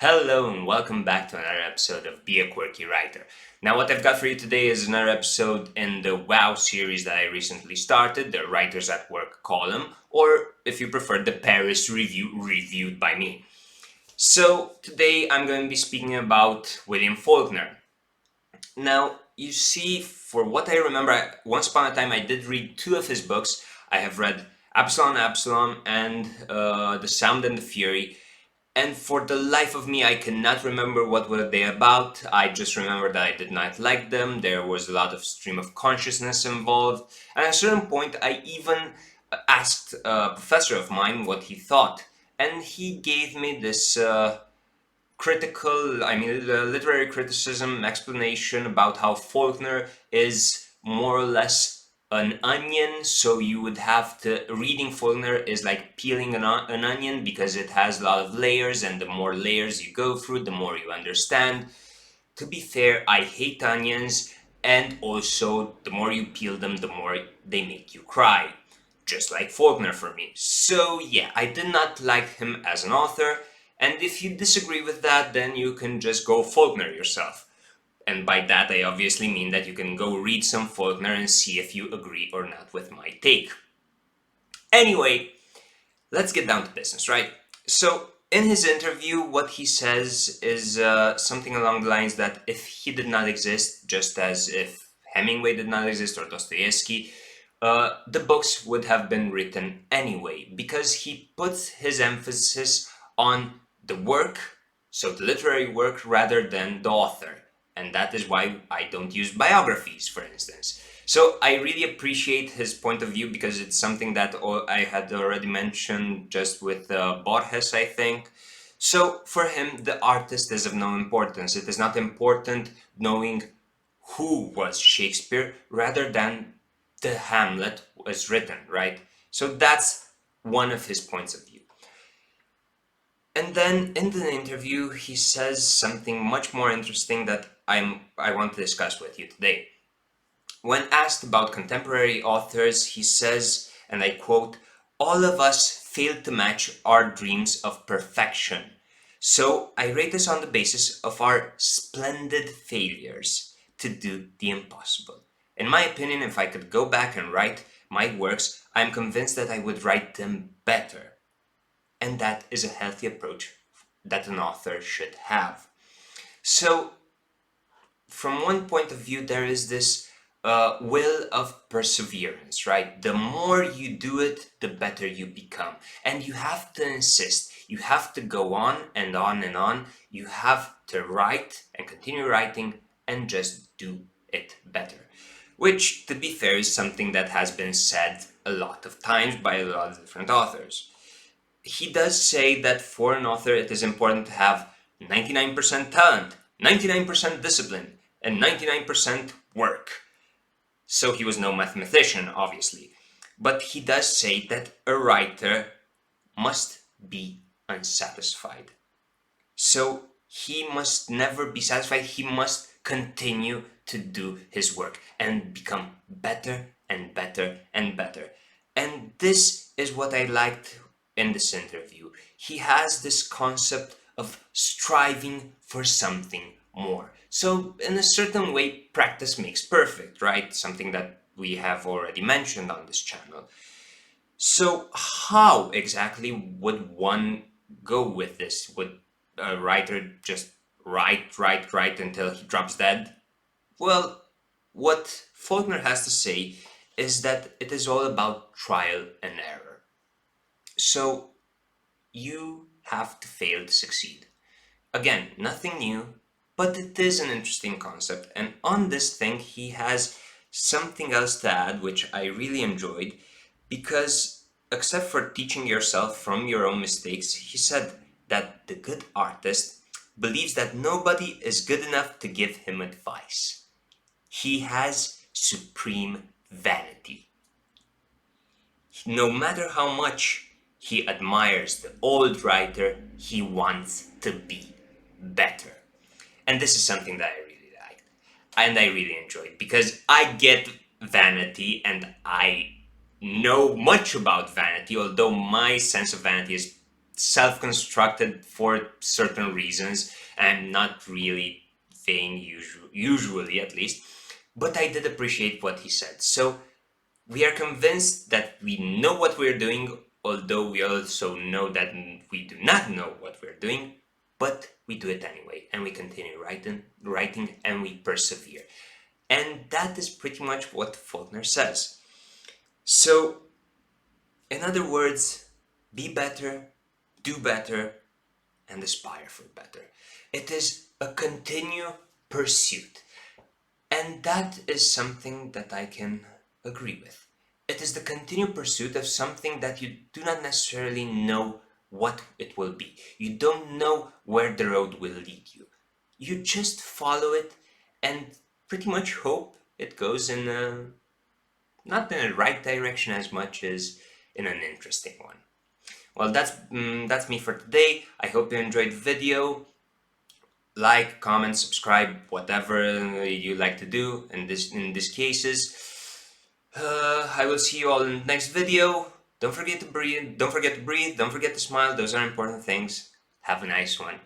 Hello and welcome back to another episode of Be a Quirky Writer. Now, what I've got for you today is another episode in the W.a.W series that I recently started, the Writers at Work column, or if you prefer, the Paris Review reviewed by me. So, today I'm going to be speaking about William Faulkner. Now, you see, for what I remember, once upon a time I did read two of his books. I have read Absalom and The Sound and the Fury. And for the life of me, I cannot remember what were they about. I just remember that I did not like them. There was a lot of stream of consciousness involved. And at a certain point, I even asked a professor of mine what he thought. And he gave me this literary criticism explanation about how Faulkner is more or less an onion. So you would have to, reading Faulkner is like peeling an onion because it has a lot of layers, and the more layers you go through, the more you understand. To be fair, I hate onions, and also the more you peel them, the more they make you cry. Just like Faulkner for me. So yeah, I did not like him as an author, and if you disagree with that, then you can just go Faulkner yourself. And by that, I obviously mean that you can go read some Faulkner and see if you agree or not with my take. Anyway, let's get down to business, right? So, in his interview, what he says is something along the lines that if he did not exist, just as if Hemingway did not exist or Dostoevsky, the books would have been written anyway, because he puts his emphasis on the work, so the literary work, rather than the author. And that is why I don't use biographies, for instance. So I really appreciate his point of view, because it's something that I had already mentioned just with Borges, I think. So for him, the artist is of no importance. It is not important knowing who was Shakespeare, rather than the Hamlet was written, right? So that's one of his points of view. And then in the interview, he says something much more interesting that I want to discuss with you today. When asked about contemporary authors, he says, and I quote, "All of us fail to match our dreams of perfection. So I rate us on the basis of our splendid failures to do the impossible. In my opinion, if I could go back and write my works, I am convinced that I would write them better." And that is a healthy approach that an author should have. So, from one point of view, there is this will of perseverance, right? The more you do it, the better you become. And you have to insist. You have to go on and on and on. You have to write and continue writing and just do it better. Which, to be fair, is something that has been said a lot of times by a lot of different authors. He does say that for an author it is important to have 99% talent, 99% discipline, and 99% work. So he was no mathematician, obviously. But he does say that a writer must be unsatisfied. So he must never be satisfied. He must continue to do his work and become better and better and better. And this is what I liked in this interview. He has this concept of striving for something more. So, in a certain way, practice makes perfect, right? Something that we have already mentioned on this channel. So, how exactly would one go with this? Would a writer just write until he drops dead? Well, what Faulkner has to say is that it is all about trial and error. So, you have to fail to succeed. Again, nothing new, but it is an interesting concept. And on this thing, he has something else to add, which I really enjoyed, because except for teaching yourself from your own mistakes, he said that the good artist believes that nobody is good enough to give him advice. He has supreme vanity. No matter how much he admires the old writer, he wants to be better. And this is something that I really liked and I really enjoyed, because I get vanity and I know much about vanity, although my sense of vanity is self-constructed for certain reasons. I'm not really vain, usually at least, but I did appreciate what he said. So we are convinced that we know what we're doing, although we also know that we do not know what we're doing, but we do it anyway, and we continue writing, and we persevere. And that is pretty much what Faulkner says. So, in other words, be better, do better, and aspire for better. It is a continual pursuit. And that is something that I can agree with. It is the continued pursuit of something that you do not necessarily know what it will be. You don't know where the road will lead you. You just follow it and pretty much hope it goes in not in the right direction as much as in an interesting one. Well, that's me for today. I hope you enjoyed the video. Like, comment, subscribe, whatever you like to do in these cases. I will see you all in the next video. Don't forget to breathe. Don't forget to breathe. Don't forget to smile. Those are important things. Have a nice one.